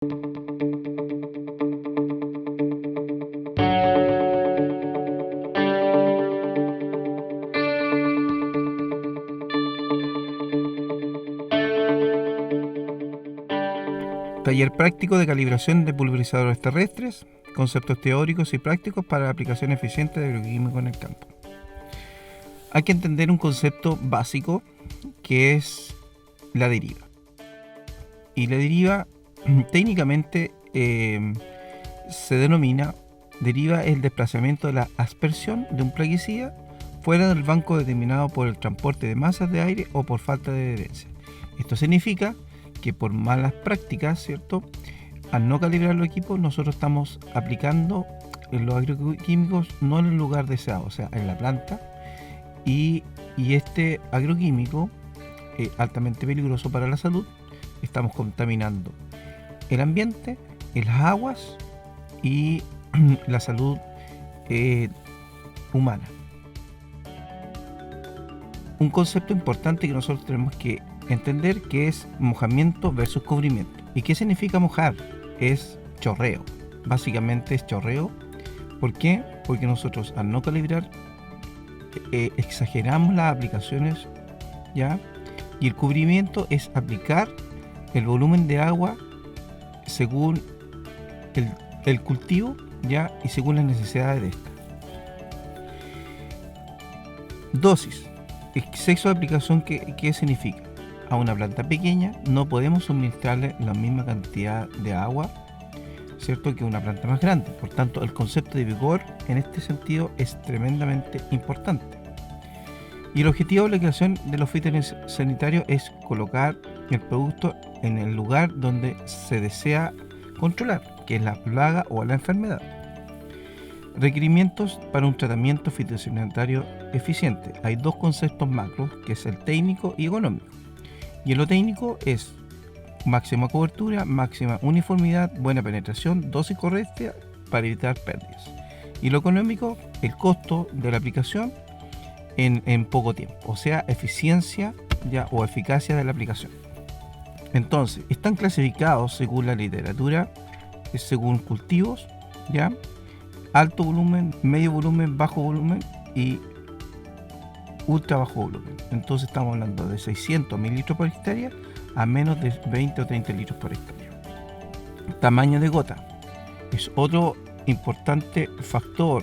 Taller práctico de calibración de pulverizadores terrestres, conceptos teóricos y prácticos para la aplicación eficiente de agroquímico en el campo. Hay que entender un concepto básico que es la deriva. Y la deriva técnicamente se denomina deriva el desplazamiento de la aspersión de un plaguicida fuera del banco determinado por el transporte de masas de aire o por falta de adherencia. Esto significa que por malas prácticas, ¿cierto?, al no calibrar los equipos, nosotros estamos aplicando los agroquímicos no en el lugar deseado, o sea, en la planta, y este agroquímico altamente peligroso para la salud. Estamos contaminando el ambiente, las aguas y la salud humana. Un concepto importante que nosotros tenemos que entender que es mojamiento versus cubrimiento. ¿Y qué significa mojar? Es chorreo. Básicamente es chorreo. ¿Por qué? Porque nosotros al no calibrar exageramos las aplicaciones, ¿ya? Y el cubrimiento es aplicar el volumen de agua según el cultivo, ¿ya? Y según las necesidades de esta. Dosis. Exceso de aplicación, ¿qué significa? A una planta pequeña no podemos suministrarle la misma cantidad de agua, ¿cierto?, que una planta más grande. Por tanto, el concepto de vigor en este sentido es tremendamente importante. Y el objetivo de la aplicación de los fitosanitarios es colocar el producto en el lugar donde se desea controlar, que es la plaga o la enfermedad. Requerimientos para un tratamiento fitosanitario eficiente. Hay dos conceptos macros, que es el técnico y económico. Y en lo técnico es máxima cobertura, máxima uniformidad, buena penetración, dosis correcta para evitar pérdidas. Y lo económico, el costo de la aplicación en poco tiempo, o sea, eficiencia ya o eficacia de la aplicación. Entonces, están clasificados según la literatura, según cultivos, ya, alto volumen, medio volumen, bajo volumen y ultra bajo volumen. Entonces estamos hablando de 600 mililitros por hectárea a menos de 20 o 30 litros por hectárea. Tamaño de gota es otro importante factor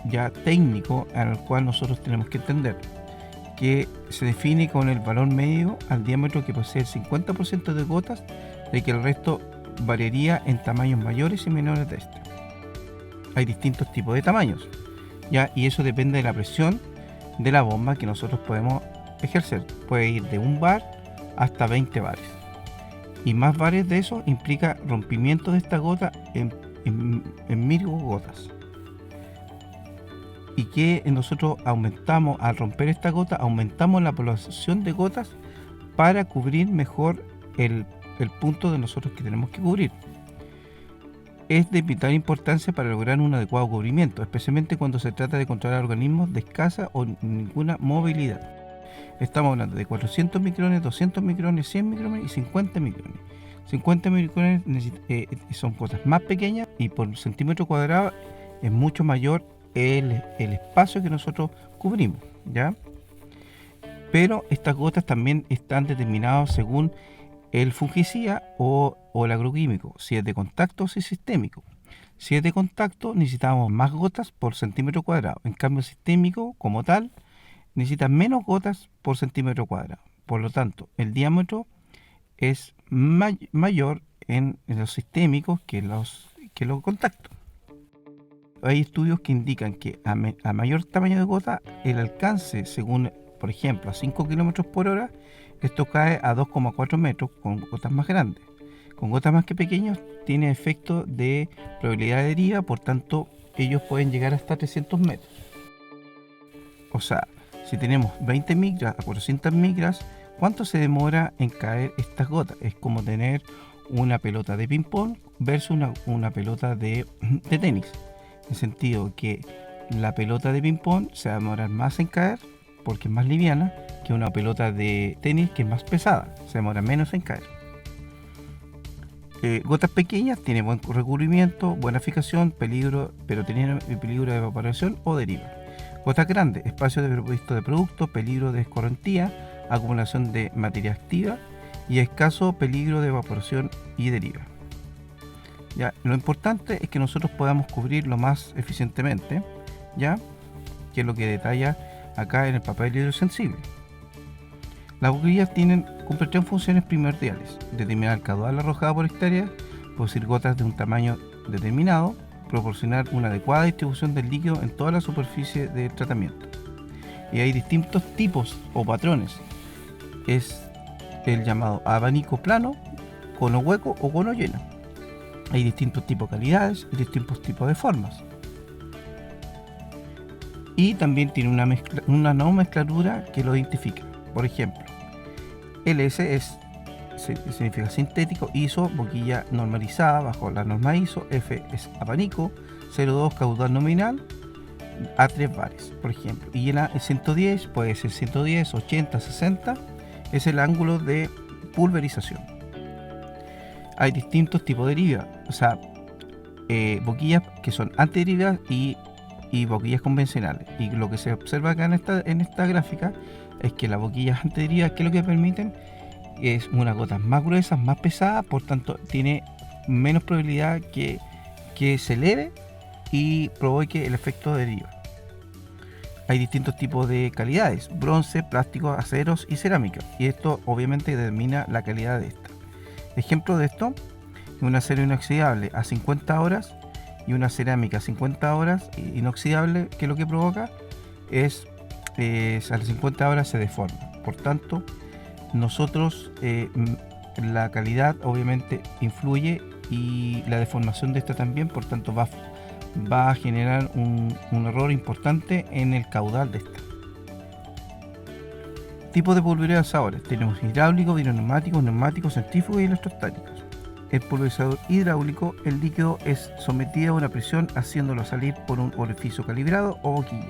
ya técnico en el cual nosotros tenemos que entender, que se define con el valor medio al diámetro que posee el 50% de gotas, de que el resto variaría en tamaños mayores y menores de este. Hay distintos tipos de tamaños, ya, y eso depende de la presión de la bomba que nosotros podemos ejercer. Puede ir de 1 bar hasta 20 bares, y más bares de eso implica rompimiento de esta gota en 1000 gotas, y que nosotros aumentamos, al romper esta gota, aumentamos la población de gotas para cubrir mejor el punto de nosotros que tenemos que cubrir. Es de vital importancia para lograr un adecuado cubrimiento, especialmente cuando se trata de controlar organismos de escasa o ninguna movilidad. Estamos hablando de 400 micrones, 200 micrones, 100 micrones y 50 micrones. 50 micrones son cosas más pequeñas y por centímetro cuadrado es mucho mayor el espacio que nosotros cubrimos, ¿ya? Pero estas gotas también están determinadas según el fungicida o el agroquímico, si es de contacto o si es sistémico. Si es de contacto, necesitamos más gotas por centímetro cuadrado. En cambio, sistémico como tal necesita menos gotas por centímetro cuadrado. Por lo tanto, el diámetro es mayor en los sistémicos que los contactos. Hay estudios que indican que a mayor tamaño de gota, el alcance, según, por ejemplo, a 5 km por hora, esto cae a 2,4 metros con gotas más grandes. Con gotas más que pequeñas tiene efecto de probabilidad de deriva, por tanto ellos pueden llegar hasta 300 metros. O sea, si tenemos 20 micras a 400 micras, ¿cuánto se demora en caer estas gotas? Es como tener una pelota de ping pong versus una pelota de tenis. En el sentido que la pelota de ping pong se va a demorar más en caer porque es más liviana que una pelota de tenis que es más pesada, se demora menos en caer. Gotas pequeñas tiene buen recubrimiento, buena fijación, peligro, pero tienen peligro de evaporación o deriva. Gotas grandes, espacio desprovisto de producto, peligro de escorrentía, acumulación de materia activa y escaso peligro de evaporación y deriva. ¿Ya? Lo importante es que nosotros podamos cubrir lo más eficientemente, ¿ya? Que es lo que detalla acá en el papel hidrosensible. Las boquillas cumplen 3 funciones primordiales: determinar el caudal arrojado por hectárea, producir gotas de un tamaño determinado, proporcionar una adecuada distribución del líquido en toda la superficie de tratamiento. Y hay distintos tipos o patrones. Es el llamado abanico plano, cono hueco o cono lleno. Hay distintos tipos de calidades y distintos tipos de formas. Y también tiene una no mezcladura que lo identifica. Por ejemplo, LS significa sintético, ISO, boquilla normalizada bajo la norma ISO, F es abanico, 0,2 caudal nominal, a 3 bares, por ejemplo. Y el 110 puede ser 110, 80, 60, es el ángulo de pulverización. Hay distintos tipos de deriva, o sea, boquillas que son antiderivadas y boquillas convencionales. Y lo que se observa acá en esta gráfica es que las boquillas antiderivadas, que es lo que permiten, es unas gotas más gruesas, más pesadas, por tanto tiene menos probabilidad que se eleve y provoque el efecto de deriva. Hay distintos tipos de calidades: bronce, plástico, aceros y cerámica, y esto obviamente determina la calidad de esta. Ejemplo de esto: un acero inoxidable a 50 horas y una cerámica a 50 horas inoxidable, que lo que provoca es a las 50 horas se deforma. Por tanto, nosotros la calidad obviamente influye y la deformación de esta también, por tanto va a generar un error importante en el caudal de esta. Tipos de pulverizadores: tenemos hidráulico, neumático, centrífugo y electrostáticos. El pulverizador hidráulico, el líquido es sometido a una presión haciéndolo salir por un orificio calibrado o boquilla.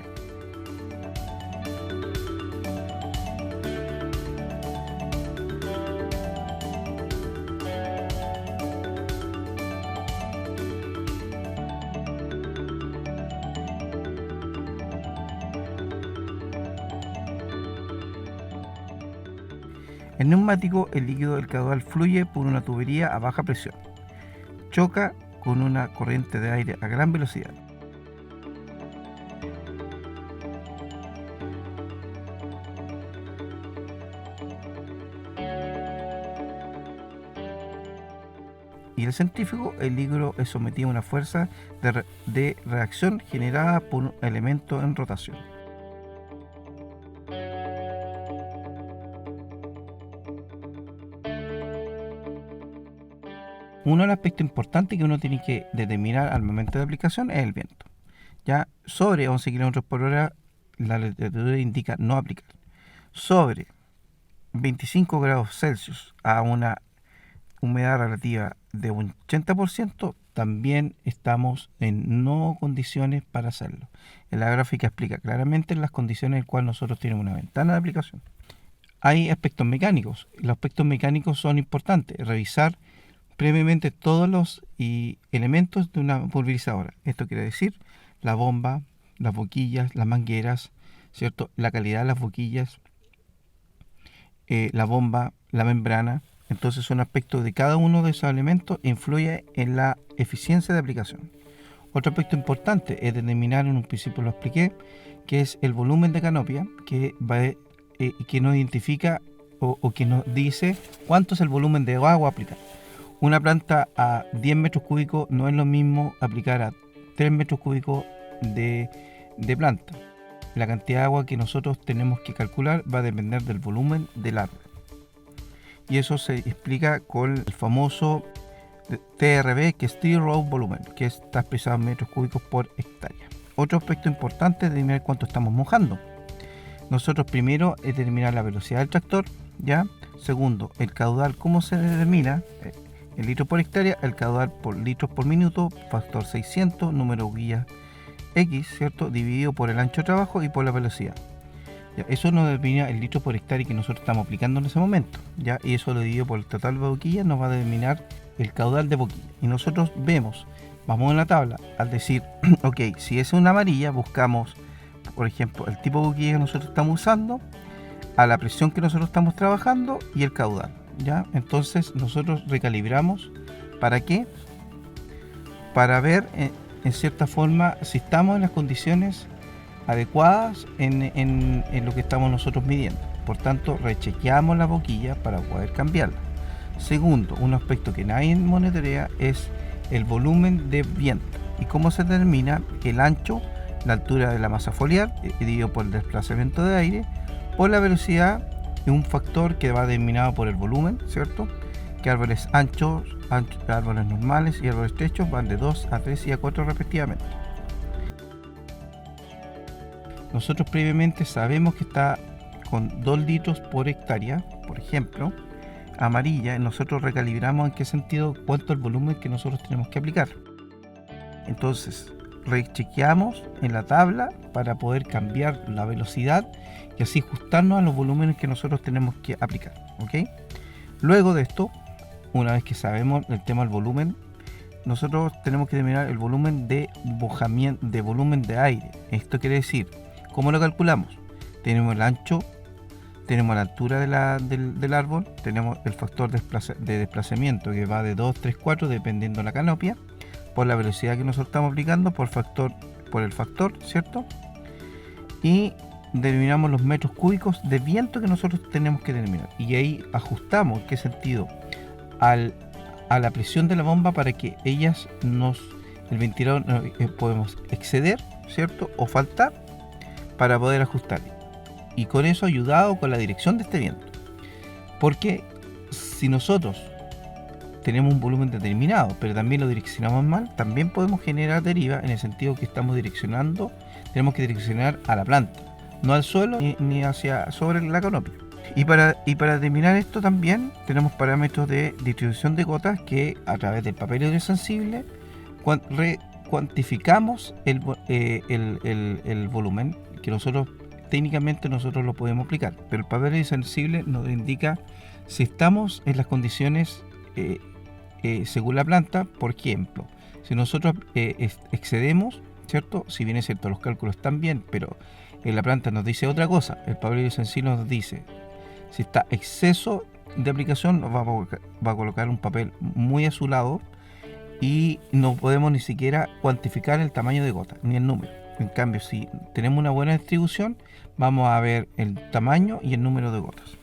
En neumático, el líquido del caudal fluye por una tubería a baja presión. Choca con una corriente de aire a gran velocidad. Y el centrífugo, el líquido es sometido a una fuerza de reacción generada por un elemento en rotación. Uno de los aspectos importantes que uno tiene que determinar al momento de aplicación es el viento. Ya sobre 11 km por hora la literatura indica no aplicar. Sobre 25 grados Celsius a una humedad relativa de un 80%, también estamos en no condiciones para hacerlo. En la gráfica explica claramente las condiciones en las cuales nosotros tenemos una ventana de aplicación. Hay aspectos mecánicos. Los aspectos mecánicos son importantes. Revisar previamente todos los elementos de una pulverizadora. Esto quiere decir la bomba, las boquillas, las mangueras, ¿cierto? La calidad de las boquillas, la bomba, la membrana. Entonces son aspectos de cada uno de esos elementos e influye en la eficiencia de aplicación. Otro aspecto importante es determinar, en un principio lo expliqué, que es el volumen de canopia, que nos identifica o que nos dice cuánto es el volumen de agua a aplicar. Una planta a 10 metros cúbicos no es lo mismo aplicar a 3 metros cúbicos de planta. La cantidad de agua que nosotros tenemos que calcular va a depender del volumen del árbol. Y eso se explica con el famoso TRV, que es Tree Row Volumen, que está expresado en metros cúbicos por hectárea. Otro aspecto importante es determinar cuánto estamos mojando. Nosotros primero es determinar la velocidad del tractor, ¿ya? Segundo, el caudal, ¿cómo se determina? El litro por hectárea, el caudal por litros por minuto, factor 600, número guía X, ¿cierto? Dividido por el ancho de trabajo y por la velocidad. ¿Ya? Eso nos determina el litro por hectárea que nosotros estamos aplicando en ese momento, ¿ya? Y eso lo dividido por el total de boquillas nos va a determinar el caudal de boquilla. Y nosotros vemos, vamos en la tabla, al decir, ok, si es una amarilla, buscamos, por ejemplo, el tipo de boquilla que nosotros estamos usando, a la presión que nosotros estamos trabajando y el caudal, ¿ya? Entonces nosotros recalibramos, ¿para qué? Para ver en cierta forma si estamos en las condiciones adecuadas en lo que estamos nosotros midiendo. Por tanto, rechequeamos la boquilla para poder cambiarla. Segundo, un aspecto que nadie monitorea es el volumen de viento. ¿Y cómo se determina? El ancho, la altura de la masa foliar, dividido por el desplazamiento de aire, por la velocidad, y un factor que va determinado por el volumen, ¿cierto? Que árboles anchos, árboles normales y árboles estrechos van de 2 a 3 y a 4 respectivamente. Nosotros previamente sabemos que está con 2 litros por hectárea, por ejemplo, amarilla. Nosotros recalibramos en qué sentido, cuánto es el volumen que nosotros tenemos que aplicar. Entonces, rechequeamos en la tabla para poder cambiar la velocidad y así ajustarnos a los volúmenes que nosotros tenemos que aplicar, ¿ok? Luego de esto, una vez que sabemos el tema del volumen, nosotros tenemos que determinar el volumen de bojamiento, de volumen de aire. Esto quiere decir, ¿cómo lo calculamos? Tenemos el ancho, tenemos la altura del árbol, tenemos el factor de desplazamiento que va de 2, 3, 4 dependiendo de la canopia, por la velocidad que nosotros estamos aplicando, por el factor, ¿cierto? Y determinamos los metros cúbicos de viento que nosotros tenemos que determinar. Y ahí ajustamos, ¿en qué sentido? A la presión de la bomba para que el ventilador podemos exceder, ¿cierto? O faltar para poder ajustar. Y con eso ayudado con la dirección de este viento. Porque si nosotros tenemos un volumen determinado, pero también lo direccionamos mal, también podemos generar deriva en el sentido que estamos direccionando, tenemos que direccionar a la planta, no al suelo ni hacia sobre la canopia. Y para determinar esto también tenemos parámetros de distribución de gotas que a través del papel hidrosensible cuantificamos el volumen que nosotros técnicamente lo podemos aplicar, pero el papel hidrosensible nos indica si estamos en las condiciones según la planta. Por ejemplo, si nosotros excedemos, ¿cierto? Si bien es cierto los cálculos están bien, pero la planta nos dice otra cosa, el papel hidrosensible nos dice si está exceso de aplicación, nos va a colocar un papel muy azulado y no podemos ni siquiera cuantificar el tamaño de gota ni el número. En cambio, si tenemos una buena distribución, vamos a ver el tamaño y el número de gotas.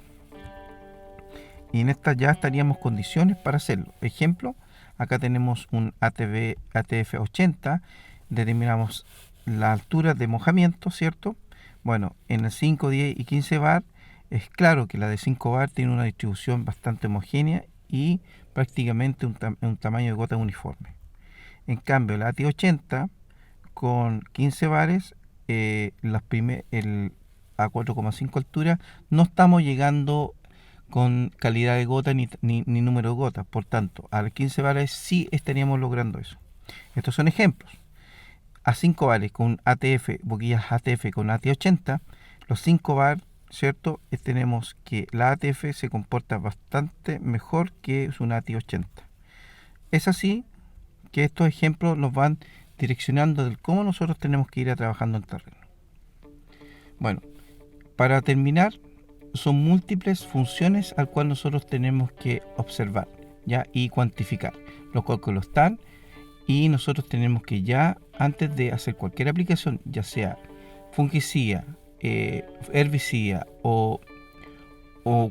Y en esta ya estaríamos condiciones para hacerlo. Ejemplo, acá tenemos un ATF 80, determinamos la altura de mojamiento, ¿cierto? Bueno, en el 5, 10 y 15 bar, es claro que la de 5 bar tiene una distribución bastante homogénea y prácticamente un tamaño de gota uniforme. En cambio, la AT80 con 15 bares, a 4,5 altura, no estamos llegando con calidad de gota ni número de gotas. Por tanto, a los 15 bares sí estaríamos logrando eso. Estos son ejemplos. A 5 bares con ATF, boquillas ATF con AT80, los 5 bar, ¿cierto? Tenemos que la ATF se comporta bastante mejor que una AT80. Es así que estos ejemplos nos van direccionando de cómo nosotros tenemos que ir trabajando en terreno. Bueno, para terminar, son múltiples funciones al cual nosotros tenemos que observar, ¿ya? Y cuantificar. Los cálculos están y nosotros tenemos que ya, antes de hacer cualquier aplicación, ya sea fungicida, herbicida o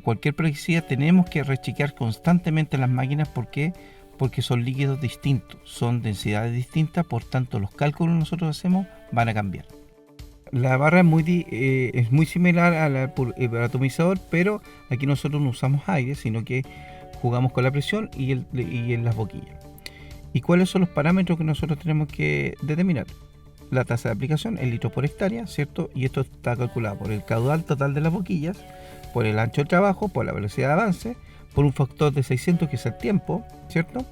cualquier plaguicida, tenemos que rechequear constantemente las máquinas. ¿Por qué? Porque son líquidos distintos, son densidades distintas, por tanto los cálculos que nosotros hacemos van a cambiar. La barra es muy similar al atomizador, pero aquí nosotros no usamos aire, sino que jugamos con la presión y en las boquillas. ¿Y cuáles son los parámetros que nosotros tenemos que determinar? La tasa de aplicación en litros por hectárea, ¿cierto? Y esto está calculado por el caudal total de las boquillas, por el ancho de trabajo, por la velocidad de avance, por un factor de 600 que es el tiempo, ¿cierto?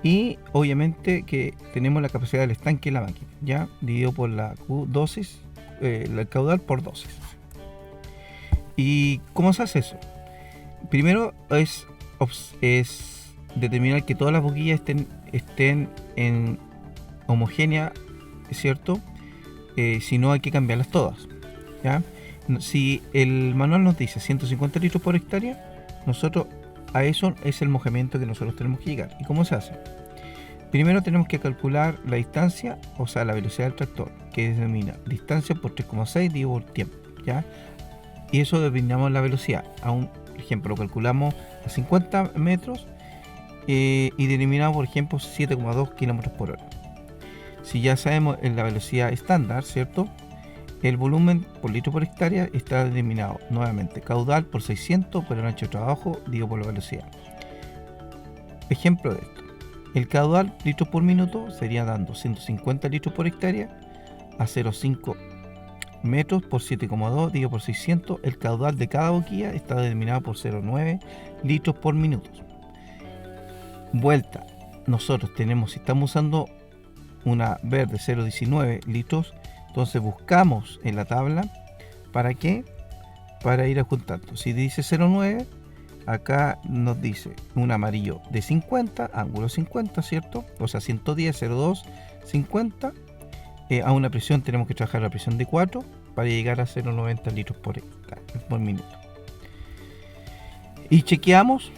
Y obviamente que tenemos la capacidad del estanque de la máquina, ya dividido por la dosis, el caudal por dosis. ¿Y cómo se hace eso? Primero es determinar que todas las boquillas estén en homogénea, ¿cierto? Si no, hay que cambiarlas todas, ¿ya? Si el manual nos dice 150 litros por hectárea, nosotros a eso es el mojamiento que nosotros tenemos que llegar. ¿Y cómo se hace? Primero tenemos que calcular la distancia, o sea, la velocidad del tractor, que determina distancia por 3,6 dividido por tiempo, ¿ya? Y eso determinamos la velocidad. A un ejemplo, lo calculamos a 50 metros y determinamos, por ejemplo, 7,2 kilómetros por hora. Si ya sabemos en la velocidad estándar, ¿cierto? El volumen por litro por hectárea está determinado nuevamente caudal por 600 por el ancho de trabajo dividido por la velocidad. Ejemplo de esto: el caudal litros por minuto sería dando 150 litros por hectárea a 0,5 metros por 7,2 dividido por 600. El caudal de cada boquilla está determinado por 0,9 litros por minuto. Vuelta, nosotros tenemos, si estamos usando una verde 0,19 litros, entonces buscamos en la tabla, ¿para qué? Para ir adjuntando. Si dice 0,9, acá nos dice un amarillo de 50, ángulo 50, ¿cierto? O sea, 110, 0,2, 50. A una presión tenemos que trabajar la presión de 4 para llegar a 0,90 litros por minuto. Y chequeamos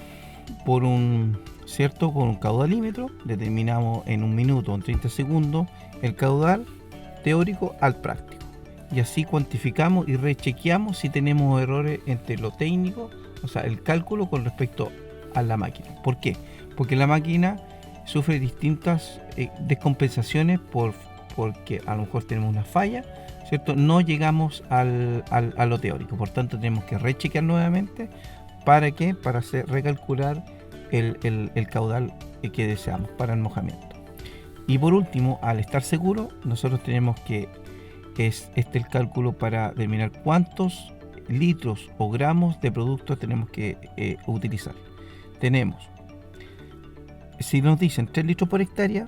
por un, ¿cierto? Con un caudalímetro, determinamos en un minuto o en 30 segundos el caudal teórico al práctico. Y así cuantificamos y rechequeamos si tenemos errores entre lo técnico, o sea, el cálculo con respecto a la máquina. ¿Por qué? Porque la máquina sufre distintas descompensaciones porque a lo mejor tenemos una falla, ¿cierto? No llegamos a lo teórico, por tanto tenemos que rechequear nuevamente. ¿Para qué? Para recalcular el caudal que deseamos para el mojamiento. Y por último, al estar seguro, nosotros tenemos que es el cálculo para determinar cuántos litros o gramos de producto tenemos que utilizar. Tenemos, si nos dicen 3 litros por hectárea,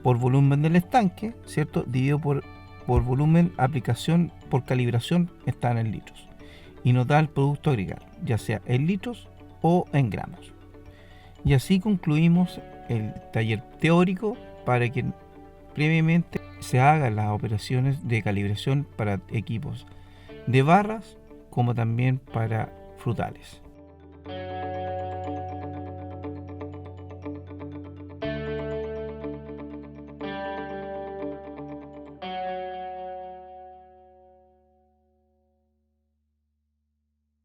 por volumen del estanque, ¿cierto? Dividido por volumen, aplicación por calibración, están en litros. Y nos da el producto agregado, ya sea en litros o en gramos. Y así concluimos el taller teórico para que previamente se hagan las operaciones de calibración para equipos de barras como también para frutales.